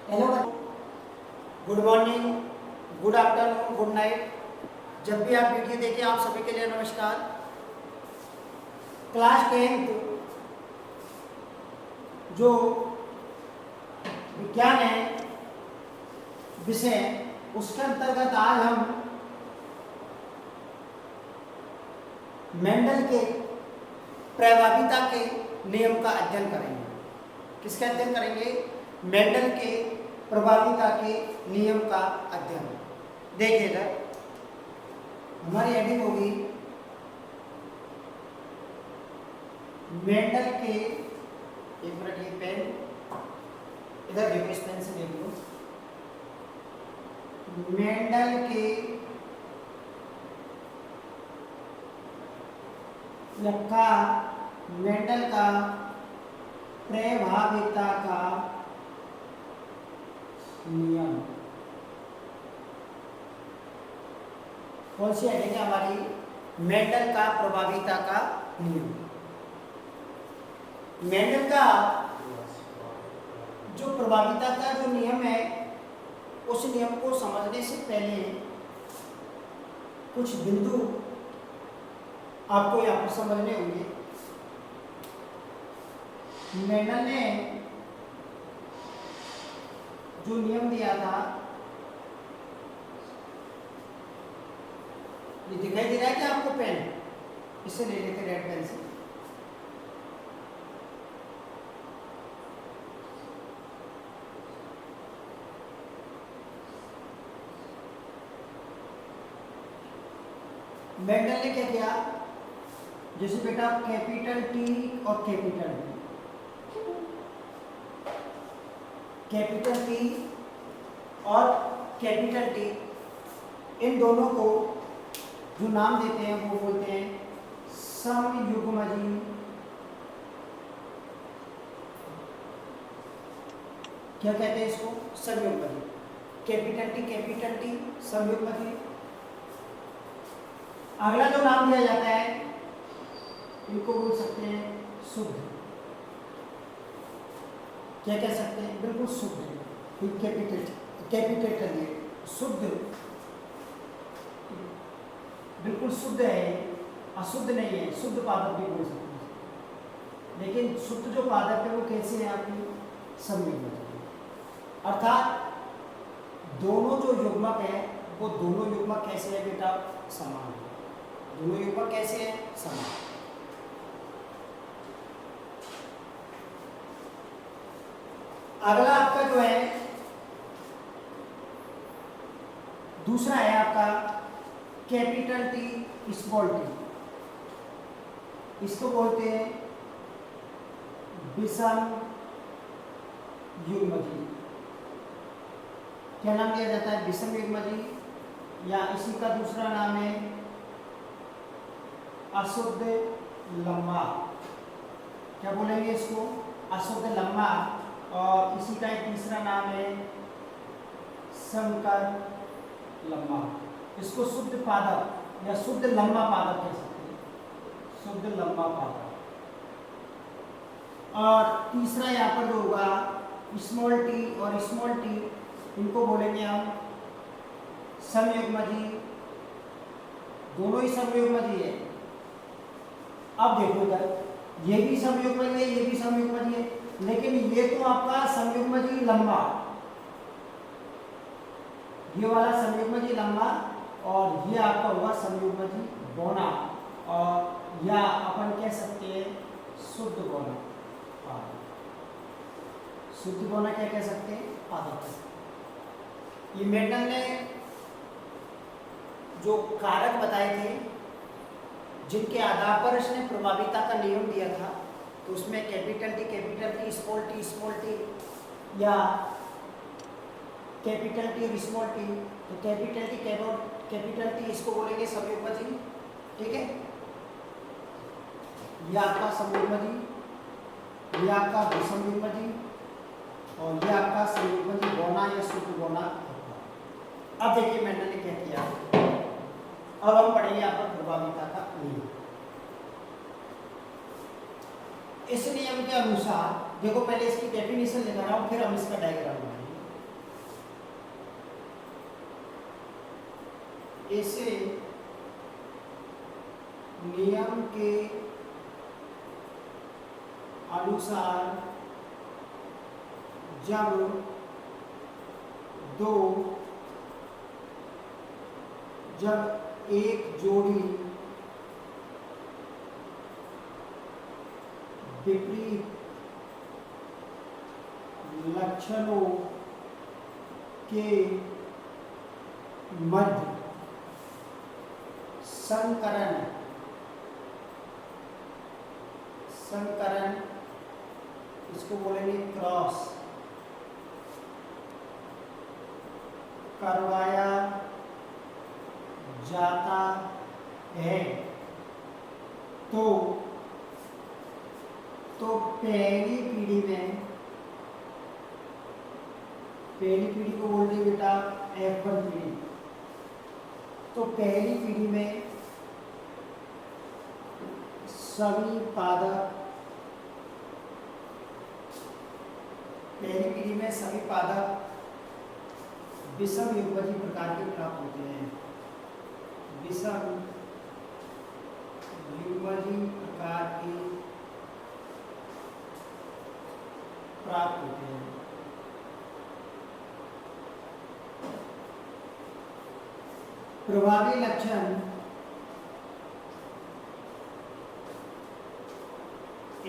Hello, good morning, good afternoon, good night. जब भी आप वीडियो देखें आप सभी के लिए नमस्कार। क्लास 10th जो विज्ञान है विषय, उसके अंतर्गत आज हम मेंडल के प्रभाविता के नियम का अध्ययन करेंगे। किसका अध्ययन करेंगे? मेंडल के प्रभाविता के नियम का अध्ययन। देखिएगा, हमारी हेडिंग होगी मेंडल के, एक मिनट, ये पेन इधर देखो, इस पेन से देख लो। मेंडल के मेंडल का प्रभाविता का नियम। कौन सी हेडिंग है हमारी? मेंडल का प्रभाविता का नियम। मेंडल का जो प्रभाविता का जो नियम है, उस नियम को समझने से पहले कुछ बिंदु आपको यहाँ पर समझने होंगे। मेंडल ने जो नियम दिया था, ये दिखाई दे रहा है क्या आपको? पेन इससे ले लेते, रेड पेन से। मेंडल ने क्या किया? जैसे बेटा कैपिटल टी और कैपिटल डी, कैपिटल टी और कैपिटल टी, इन दोनों को जो नाम देते हैं वो बोलते हैं समयुग्मजी। क्या कहते हैं इसको? समयुग्मजी। कैपिटल टी समयुग्मजी। अगला जो नाम दिया जाता है, इनको बोल सकते हैं शुद्ध। क्या कह सकते हैं? बिल्कुल शुद्ध। कैपिटल कर लिए, शुद्ध, बिल्कुल शुद्ध है, अशुद्ध नहीं है। शुद्ध पादप भी बोल सकते हैं, लेकिन शुद्ध जो पादप है वो कैसे है? आपकी समयुग्मजी। अर्थात दोनों जो युग्मक है वो दोनों युग्मक कैसे है बेटा? समान है। दोनों युग्मक कैसे है? समान। अगला आपका जो है दूसरा है आपका कैपिटल टी स्मॉल टी। इसको बोलते हैं विषम युग्मजी। क्या नाम दिया जाता है? विषम युग्मजी, या इसी का दूसरा नाम है अशुद्ध लम्बा। क्या बोलेंगे इसको? अशुद्ध लम्बा। और इसी का एक तीसरा नाम है संकर लम्बा। इसको शुद्ध पादप या शुद्ध लम्बा पादप कह सकते हैं, शुद्ध लम्बा पादप। और तीसरा यहाँ पर जो होगा स्मॉल टी और स्मॉल टी, इनको बोलेंगे हम समयुग्मजी। दोनों ही समयुग्मजी है। अब देखो इधर, ये भी समयुग्मजी है, ये भी समयुग्मजी है, लेकिन ये तो आपका समयुग्मजी लंबा, ये वाला समयुग्मजी लंबा, और ये आपका हुआ समयुग्मजी बौना, और या अपन कह सकते हैं शुद्ध बौना। शुद्ध बौना क्या कह सकते हैं? पादप। ये मेंडल ने जो कारक बताए थे जिनके आधार पर इसने प्रभाविता का नियम दिया था, तो उसमें कैपिटल टी स्मॉल टी, या कैपिटल टी और स्मॉल टी। तो कैपिटल टी इसको बोलेंगे समयुग्मजी, ठीक है? यह आपका समयुग्मजी, यह आपका विषम युग्मजी, और यह आपका समयुग्मजी बौना या शुद्ध बौना। अब देखिए मेंडल ने क्या किया। अब हम पढ़ेंगे यहाँ पर प्रभाविता का नियम। इस नियम के अनुसार देखो, पहले इसकी डेफिनेशन लिखा रहा हूं, फिर हम इसका डायग्राम बनाएंगे। ऐसे नियम के अनुसार जब एक जोड़ी विपरीत लक्षणों के मध्य संकरण इसको बोलेंगे क्रॉस करवाया जाता है तो पहली पीढ़ी को बोलते हैं बेटा F1 पीढ़ी। तो पहली पीढ़ी में सभी पादप विषम युग्मजीय प्रकार के प्राप्त होते हैं। विषम युग्मजीय प्रकार के प्राप्त होते हैं। प्रभावी लक्षण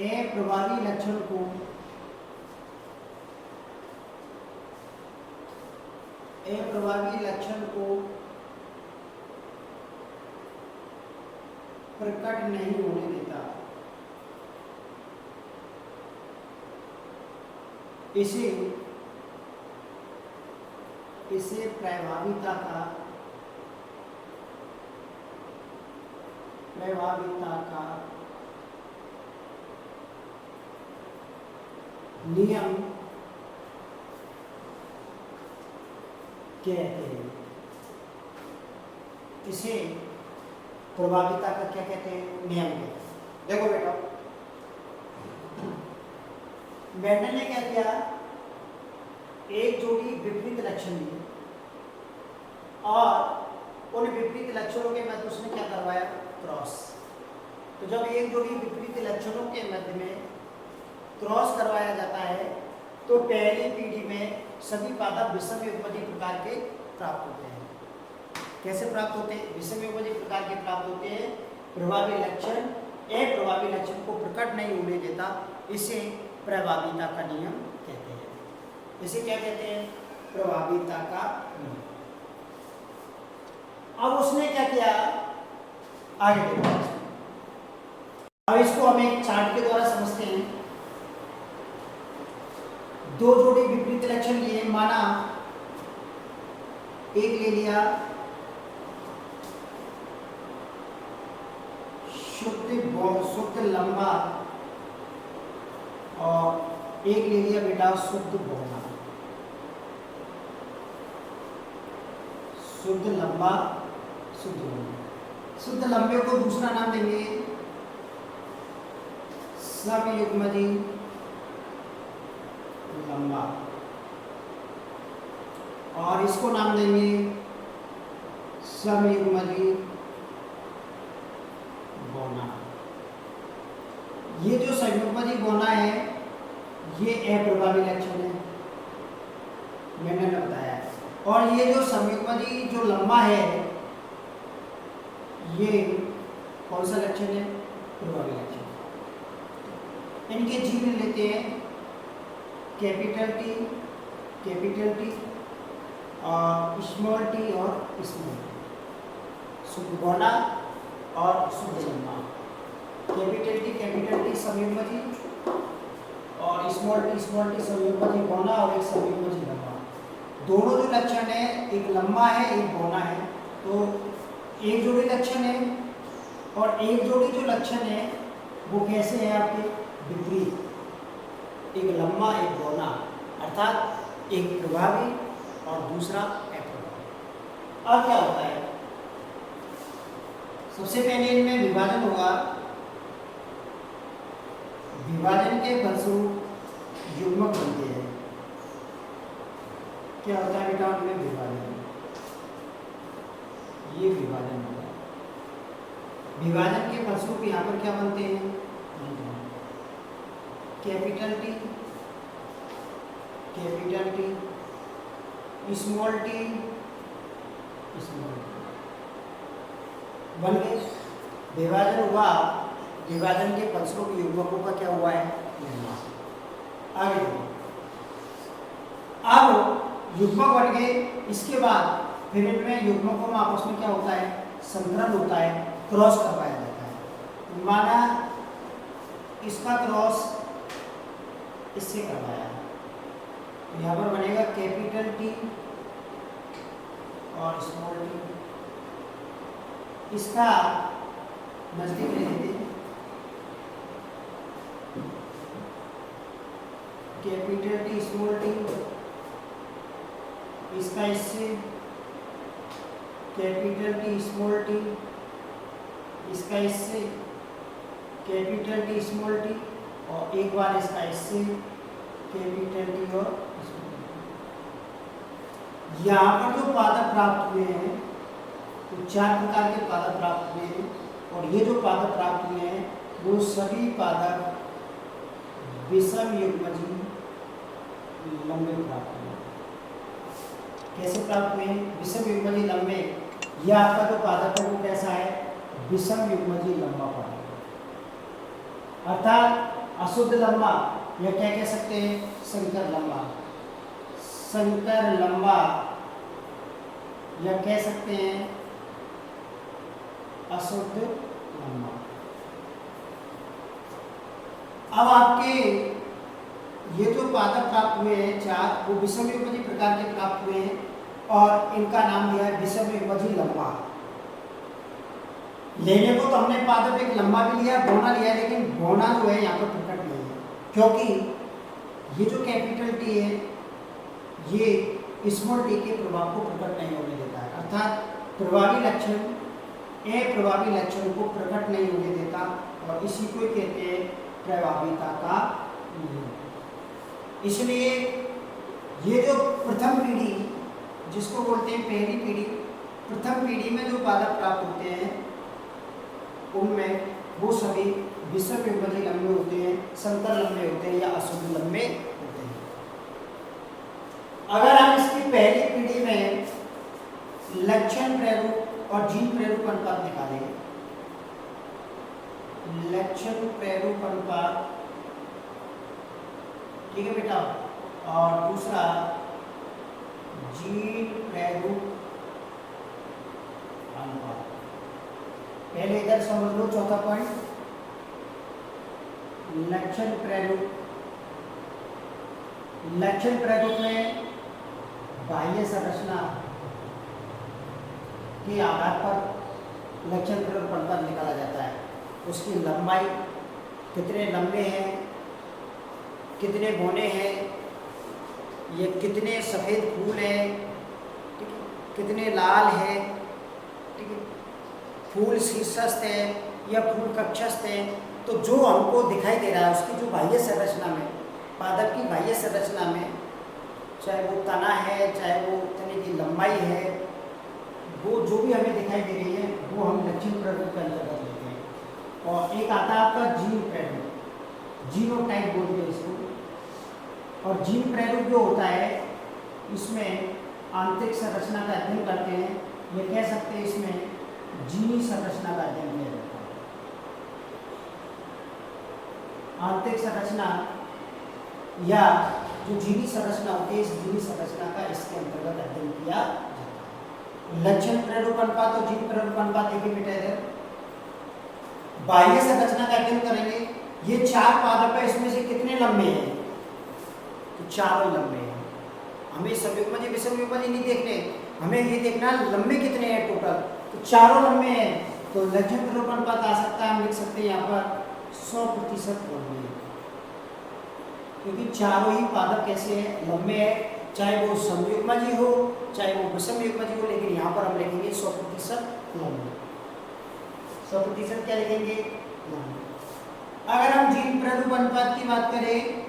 अप्रभावी लक्षण को प्रकट नहीं होने देता। इसे प्रभाविता का नियम कहते हैं। इसे प्रभाविता का क्या कहते हैं? नियम कहते हैं। देखो बेटा, मेंडल ने क्या किया, एक जोड़ी विपरीत लक्षण लिए और उन विपरीत लक्षणों के मध्य उसने क्या करवाया? क्रॉस। तो जब एक जोड़ी विपरीत लक्षणों के मध्य में क्रॉस करवाया जाता है तो पहली पीढ़ी में सभी पादप विषम युग्मजीय प्रकार के प्राप्त होते हैं। कैसे प्राप्त होते हैं? विषम युग्मजीय प्रकार के प्राप्त होते हैं। प्रभावी लक्षण अप्रभावी लक्षण को प्रकट नहीं होने देता। इसे प्रभाविता का नियम कहते हैं। इसे क्या कहते हैं? प्रभाविता का नियम। अब उसने क्या किया, आगे देखो। अब इसको हम एक चार्ट के द्वारा समझते हैं। दो जोड़ी विपरीत लक्षण लिए, माना एक ले लिया शुद्ध लंबा और एक ले लिया बेटा शुद्ध बौना। शुद्ध लंबा, शुद्ध बौना। शुद्ध लंबे को दूसरा नाम देंगे समयुग्मजीय लंबा और इसको नाम देंगे समयुग्मजीय बौना। ये जो समयुग्मजीय बौना है ये अप्रभावी लक्षण है, मैंने बताया। और ये जो समयुग्मजीय जो लंबा है ये कौन सा लक्षण है? प्रभावी लक्षण। इनके जीन लेते हैं कैपिटल टी और स्मॉल टी और स्मॉल टी। शुद्ध बौना और शुद्ध लंबा। कैपिटल टी समयुग्मजीय और स्मॉल टी समयुग्मजीय बौना और एक समयुग्मजीय लंबा। दोनों जो लक्षण है, एक लंबा है एक बौना है, तो एक जोड़ी लक्षण है और एक जोड़ी जो लक्षण है वो कैसे है आपके? विपरीत। एक लंबा एक बौना, अर्थात एक प्रभावी और दूसरा अप्रभावी। अब क्या होता है? सबसे पहले इनमें विभाजन होगा। विभाजन के फलस्वरूप युग्मक बनते हैं। क्या होता है बेटा? इनमें विभाजन, ये विभाजन होगा। विभाजन के फलस्वरूप यहाँ पर क्या बनते हैं, capital T, capital T, small T, small T बन गए। विभाजन हुआ, विभाजन के फलस्वरूप युग्मकों का क्या हुआ है, निर्माण। आगे अब युग्मक बन गए, इसके बाद फिर इनमें युग्मकों में आपस में क्या होता है, संकरण होता है, क्रॉस करवाया जाता है। माना इसका क्रॉस इससे करवाया, तो यहाँ पर बनेगा कैपिटल टी और स्मॉल टी। इसका नजदीक ले लेते हैं, कैपिटल टी स्मॉल टी, इसका इससे कैपिटल टी स्मॉल टी, इसका इससे कैपिटल टी स्मॉल टी, और एक बार इसका इससे कैपिटल टी और स्मॉल टी। यहाँ पर जो पादप प्राप्त हुए हैं, तो 4 प्रकार के पादप प्राप्त हुए हैं, और ये जो पादप प्राप्त हुए हैं वो सभी पादप विषम युग्मजी लंबे प्राप्त हुए। कैसे प्राप्त हुए, विषम युग्मजी लंबे। यह आपका जो पादप है वो कैसा है, विषम युग्मजी लंबा पादप, अर्थात अशुद्ध लंबा, या क्या कह सकते हैं, संकर लंबा, संकर लंबा, या कह सकते हैं अशुद्ध लंबा। अब आपके ये जो पादप प्राप्त हुए हैं 4, वो विषम युग्मजी प्रकार के प्राप्त हुए हैं, और इनका नाम दिया है विषम युग्मजी लंबा। लेने को तो हमने पादप एक लंबा भी लिया, बौना लिया, लेकिन बौना जो है यहाँ पर प्रकट नहीं है, क्योंकि ये जो कैपिटल टी है ये स्मॉल टी के प्रभाव को प्रकट नहीं होने देता है, अर्थात प्रभावी लक्षण अप्रभावी लक्षण को प्रकट नहीं होने देता, और इसी को कहते हैं प्रभावीता का नियम। इसलिए ये जो प्रथम पीढ़ी, जिसको बोलते हैं पहली पीढ़ी, प्रथम पीढ़ी में जो पादप प्राप्त होते हैं उनमें वो सभी विषम युग्मजी लंबे होते हैं, संकर लंबे होते हैं, या अशुद्ध लंबे होते हैं। अगर हम इसकी पहली पीढ़ी में लक्षण प्रारूप और जीन प्रारूप अनुपात निकालें, लक्षण प्रारूप अनुपात, ठीक है बेटा, और दूसरा जीन प्रारूप अनुपात। पहले इधर समझ लो, चौथा पॉइंट, लक्षण प्रारूप। लक्षण प्रारूप में बाह्य संरचना के आधार पर लक्षण प्रारूप अनुपात निकाला जाता है। उसकी लंबाई, कितने लंबे हैं, कितने बौने हैं, ये कितने सफ़ेद फूल हैं, ठीक है, कितने लाल हैं, ठीक है, फूल शीर्षस्थ है या फूल कक्षस्थ है। तो जो हमको दिखाई दे रहा है उसकी जो बाह्य संरचना में, पादप की बाह्य संरचना में, चाहे वो तना है, चाहे वो तने की लंबाई है, वो जो भी हमें दिखाई दे रही है वो हम लक्षण प्रारूप के अंतर्गत लेते हैं। और एक आता है आपका जीन प्रारूप, जीनोटाइप बोलते हैं इसको। और जीन प्रारूप जो होता है इसमें आंतरिक संरचना का अध्ययन करते हैं, ये कह सकते हैं इसमें जीनी संरचना का अध्ययन किया जाता है। आंतरिक संरचना या जो जीनी संरचना होती है, इस जीनी संरचना का इसके अंतर्गत अध्ययन किया जाता है। लक्षण प्रारूप अनुपात और जीन प्रारूप अनुपात देखिए बेटा, इधर बाह्य संरचना का अध्ययन करेंगे। ये 4 पादप है, इसमें से कितने लंबे हैं, तो चारों लंबे हैं। हमें संयुग्मजी विषम युग्मजी नहीं देखने, हमें ये देखना लंबे कितने हैं टोटल, तो चारों लंबे हैं। तो लक्षण प्रारूप अनुपात आ सकता है, हम लिख सकते हैं यहाँ पर 100% लंबे हैं, क्योंकि चारों ही पादप कैसे हैं, लंबे हैं, चाहे वो संयुग्मजी हो चाहे वो विषम युग्मजी हो, लेकिन यहाँ पर हम लिखेंगे 100% लंबे। 100% क्या लिखेंगे, लंबे। अगर हम जीन प्रारूप अनुपात की बात करें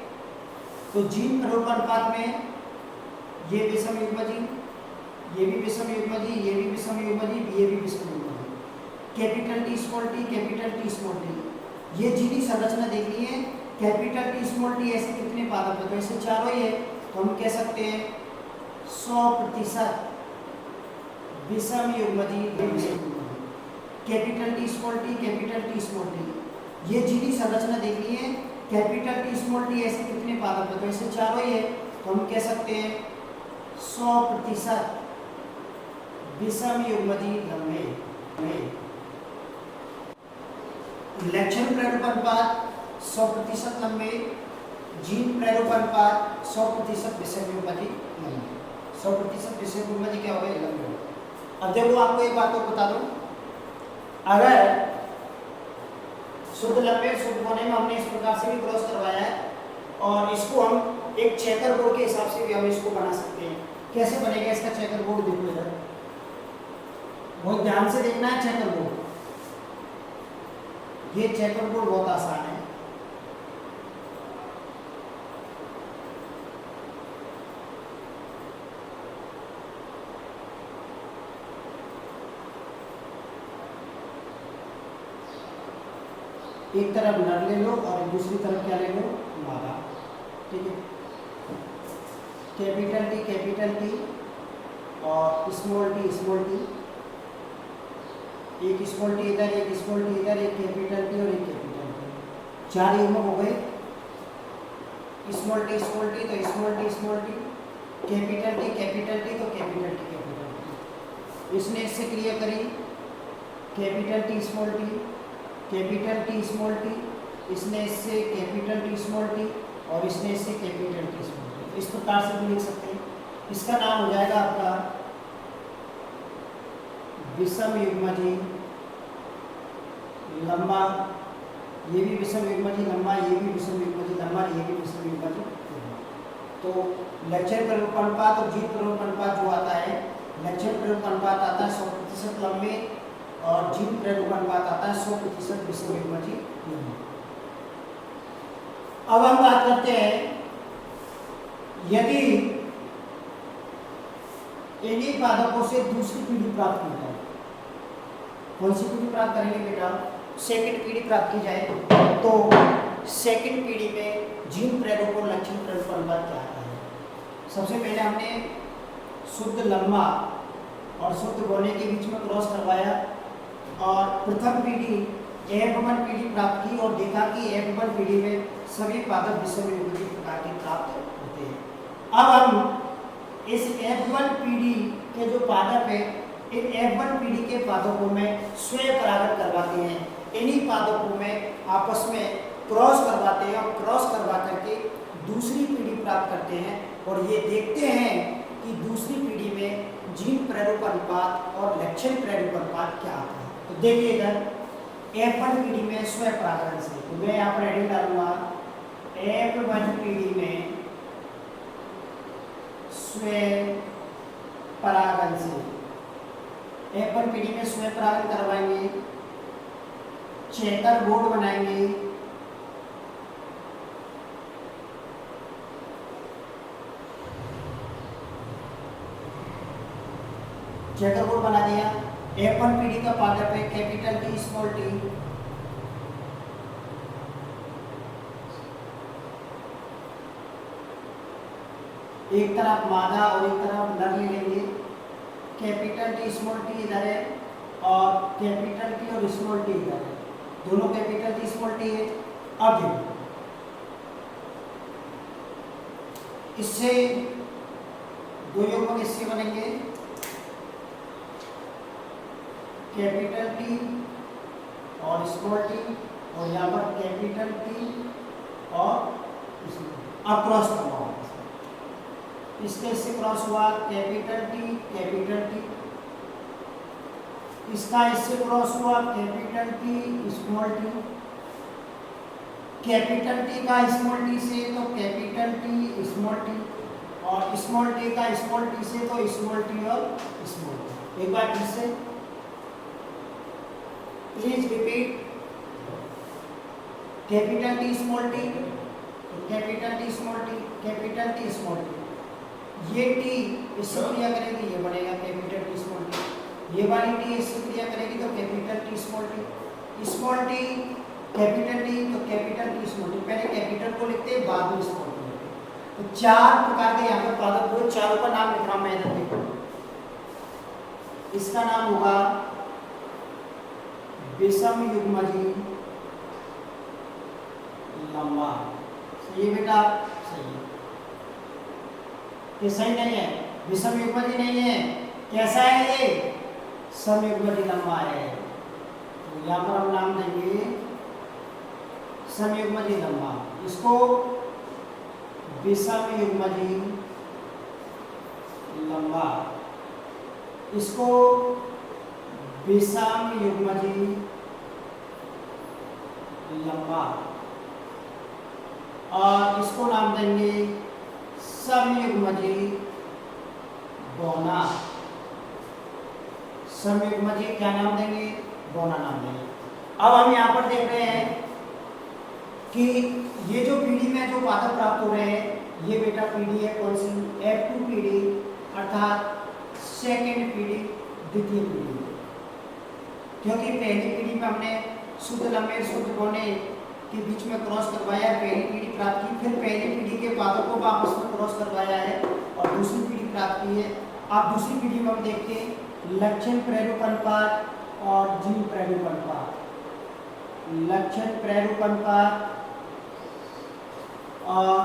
तो जीन प्रारूप अनुपात में ये विषम युग्मजी, ये भी विषम युग्मजी, ये भी विषम युग्मजी, ये भी विषम युग्मजी। Capital T small T, capital T small T, ये जिन्हीं संरचना देखनी है। कैपिटल टी स्मॉल टी ऐसे कितने पादप है, तो ऐसे चारों ही है, तो हम कह सकते हैं 100% विषम युग्मजी। Capital T small T, capital T small T, ये जिन्हीं संरचना देखनी है। कैपिटल टी स्मॉल टी ऐसे कितने पादप है, तो ऐसे चारों ही है, तो हम कह सकते हैं 100% विषम युग्मजी लंबे। लक्षण प्रारूप अनुपात 100% लंबे, जीन प्रारूप अनुपात 100% विषम युग्मजी लंबे। 100% विषम युग्मजी क्या हो गए, लंबे। अब देखो आपको एक बात और बता दूं, अगर शुद्ध लंबे शुद्ध होने में हमने इस प्रकार से भी क्रॉस करवाया है, और इसको हम एक चेकर बोर्ड के हिसाब से भी हम इसको बना सकते हैं। कैसे बनेगा इसका चेकर बोर्ड, देखो इधर बहुत ध्यान से देखना है। चेकर बोर्ड, ये चेकर बोर्ड बहुत आसान है। एक तरफ नर ले लो और दूसरी तरफ क्या ले लो, मादा। ठीक है, कैपिटल टी और स्मॉल टी, एक स्मॉल टी इधर, एक स्मॉल टी इधर, एक कैपिटल टी और एक कैपिटल टी, 4 युग्म हो गए। स्मॉल टी तो स्मॉल टी, कैपिटल टी तो कैपिटल टी। इसने इससे क्रिया करी, कैपिटल टी स्मॉल टी, इसने इससे कैपिटल टी स्मॉल टी, और इसने इससे कैपिटल टी स्मॉल टी। इस प्रकार से भी लिख सकते हैं। इसका नाम हो जाएगा आपका विषम युग्मजी लंबा। ये भी विषम युग्मजी लंबा, ये भी विषम युग्मजी लंबा, ये भी विषम युग्मजी लंबा। तो लक्षण प्रारूप अनुपात और जीन प्रारूप अनुपात जो आता है, लक्षण प्रारूप अनुपात आता है 100% लंबे, और जीन प्रारूप अनुपात आता है 100% विषम युग्मजी लंबा। अब हम बात करते हैं, यदि इन्हीं पादपों से दूसरी पीढ़ी प्राप्त की जाए, कौन सी पीढ़ी प्राप्त करेंगे बेटा, सेकंड पीढ़ी प्राप्त की जाए, तो सेकंड पीढ़ी में जीन प्रारूप और लक्षण प्रारूप अनुपात क्या आता है। सबसे पहले हमने शुद्ध लंबा और शुद्ध गोले के बीच में क्रॉस करवाया, और प्रथम पीढ़ी F1 पीढ़ी प्राप्त की, और देखा कि F1 पीढ़ी में सभी पादप विषम युग्मजी प्रकार के प्राप्त होते हैं। अब हम इस F1 पीढ़ी के जो पादप है, इन F1 पीढ़ी के पादपों में स्वयं परागण करवाते हैं, इन्हीं पादपों में आपस में क्रॉस करवाते हैं, और क्रॉस करवा करके दूसरी पीढ़ी प्राप्त करते हैं, और ये देखते हैं कि दूसरी पीढ़ी में जीन प्रारूप अनुपात और लक्षण प्रारूप अनुपात क्या आता है। तो देखिए इधर F1 पीढ़ी में स्वयं परागण से, तो मैं यहाँ पर हेडिंग डालूंगा F1 पीढ़ी में स्वयं परागण से। F1 पीढ़ी में स्वयं परागण करवाएंगे, चेकर बोर्ड बनाएंगे, चेकर बोर्ड बना दिया। F1 पीढ़ी का पादप है कैपिटल टी स्मॉल टी, एक तरफ मादा और एक तरफ नर ले लेंगे। कैपिटल टी स्मॉल टी इधर है, और कैपिटल टी और स्मॉल टी इधर है, दोनों कैपिटल टी स्मॉल टी है। अब देखो इससे दो युग्म किससे बनेंगे, कैपिटल टी और स्मॉल टी, और यहाँ पर कैपिटल टी और स्मॉल। अब क्रॉस करवाओ, इसके इससे क्रॉस हुआ कैपिटल टी, इसका इससे क्रॉस हुआ capital T small T, capital T का स्मॉल टी से तो कैपिटल टी स्मॉल टी, और स्मॉल टी का स्मॉल टी से तो स्मॉल टी और स्मॉल टी। एक बार फिर से please repeat, capital T small T, capital T small T, capital T small T, ये टी इससे क्रिया करेगी, ये बनेगा कैपिटल टी स्मॉल टी। ये वाली टी इससे क्रिया करेगी तो capital T small T. Small T capital T तो कैपिटल टी स्मॉल टी। पहले कैपिटल को लिखते हैं बाद में स्मॉल टी लिखते हैं। तो चार प्रकार के यहाँ पर पादप हुए, चारों का नाम लिख रहा हूँ मैं इधर देखो। इसका नाम होगा विषम युग्मजी लंबा। सही है बेटा, सही है कि सही नहीं है? विषम युग्मजी नहीं है, कैसा है ये? समयुग्मजी लंबा है। तो यहाँ पर हम नाम देंगे समयुग्मजी लंबा। इसको विषम युग्मजी लंबा, इसको विषम युग्मजी लंबा, और इसको नाम देंगे समयुग्मजी बौना। समयुग्मजी क्या नाम देंगे? बौना नाम देंगे। अब हम यहाँ पर देख रहे हैं कि ये जो पीढ़ी में जो पादप प्राप्त हो रहे हैं, ये बेटा पीढ़ी है कौन सी? F2 पीढ़ी, अर्थात सेकेंड पीढ़ी, द्वितीय पीढ़ी। क्योंकि पहली पीढ़ी में हमने शुद्ध लंबे शुद्ध बौने के बीच में क्रॉस करवाया है, पहली पीढ़ी प्राप्त की, फिर पहली पीढ़ी के पादपों को आपस में क्रॉस करवाया है और दूसरी पीढ़ी प्राप्त की है। अब दूसरी पीढ़ी में हम देखते हैं लक्षण प्रेरूप अनुपात और जीन प्रेरूप अनुपात। लक्षण प्रेरूप अनुपात और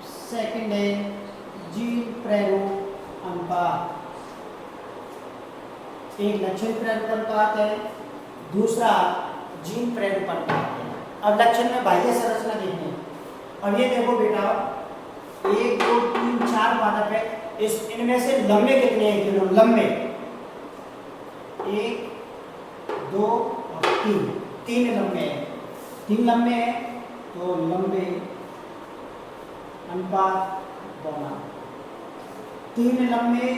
सेकंड है जीन प्रेरूप अनुपात। एक लक्षण प्रेरूप अनुपात है, दूसरा जीन प्रेरूप अनुपात है। अब लक्षण में बाह्य संरचना देखते हैं। अब ये देखो बेटा, 1 2 3 4 पादप है, इनमें से लंबे कितने हैं? लंबे 1 2 और 3, 3 लंबे हैं। 3 लंबे हैं तो लंबे अनुपात बौना, 3 लंबे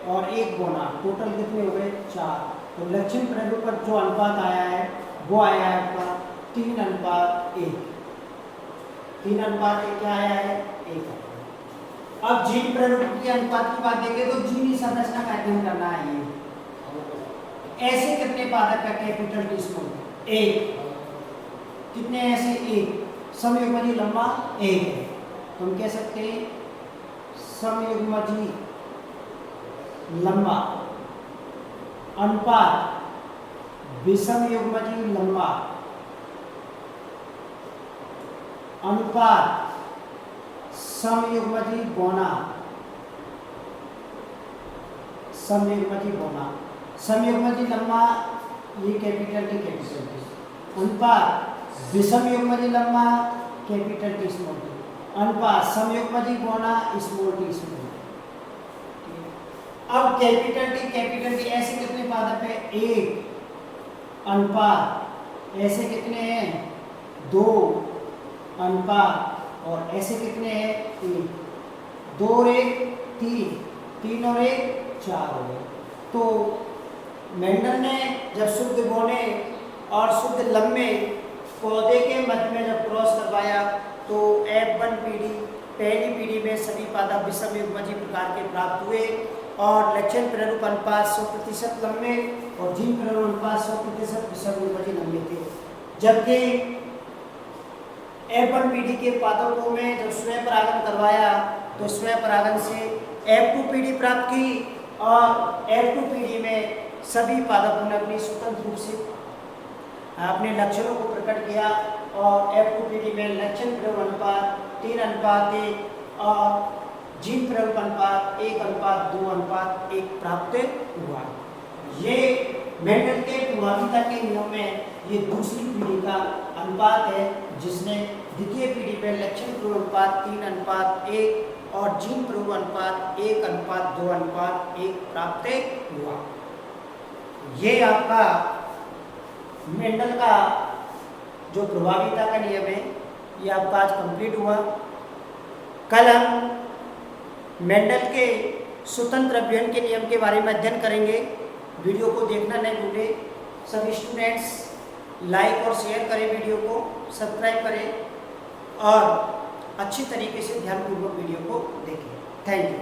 और 1 बौना, टोटल कितने हो गए? 4। तो लक्षण प्रेरूप पर जो अनुपात आया है वो आया है आपका 3:1। 3:1 क्या आया है? 1। अब जीन प्रेरूप के अनुपात की बात देखें तो जीन संरचना का अध्ययन करना है। ये ऐसे कितने पादप का कैपिटल टी स्मॉल? 1। कितने ऐसे? 1। समयुग्मजी लंबा 1 है, तो हम कह सकते हैं समयुग्मजी लंबा अनुपात विषम युग्मजी लंबा अनुपात समयुग्मजी बौना। समयुग्मजी बौना, समयुग्मजी लंबा ये कैपिटल टी कैपिटल टी, अनुपात विषम युग्मजी लंबा कैपिटल टी स्मॉल टी, अनुपात समयुग्मजी बौना स्मॉल टी स्मॉल टी। अब कैपिटल टी ऐसे कितने पादप है? 1। अनुपात ऐसे कितने हैं? 2। अनुपात और ऐसे कितने हैं? 3। 2 और 1 3, 3 और 1 4 हो गए। तो मेंडल ने जब शुद्ध बौने और शुद्ध लंबे पौधे के मध्य में जब क्रॉस करवाया तो F1 पीढ़ी, पहली पीढ़ी में सभी पादप विषम युग्मजी प्रकार के प्राप्त हुए और लक्षण प्रेरूप अनुपात 100% लंबे और जीन प्रेरूप अनुपात 100% विषम युग्मजी लंबे थे। जबकि F1 पीढ़ी के पादपों में जब स्वयं परागण करवाया तो स्वयं परागण से F2 पीढ़ी प्राप्त की और F2 पीढ़ी में सभी पादपों ने अपनी स्वतंत्र रूप से अपने लक्षणों को प्रकट किया और F2 पीढ़ी में लक्षण प्रेरूप अनुपात 3:1 और जीन प्रेरूप अनुपात 1:2:1 प्राप्त हुआ। ये मेंडल के प्रभाविता के नियम में ये दूसरी पीढ़ी का अनुपात है, जिसने द्वितीय पीढ़ी में लक्षण प्रेरूप अनुपात 3:1 और जीन प्रेरूप अनुपात 1:2:1 प्राप्त हुआ। ये आपका मेंडल का जो प्रभाविता का नियम है ये आपका आज कंप्लीट हुआ। कल हम मेंडल के स्वतंत्र अभियन के नियम के बारे में अध्ययन करेंगे। वीडियो को देखना नहीं भूलें। सभी स्टूडेंट्स लाइक और शेयर करें, वीडियो को सब्सक्राइब करें और अच्छी तरीके से ध्यानपूर्वक वीडियो को देखें। Thank you.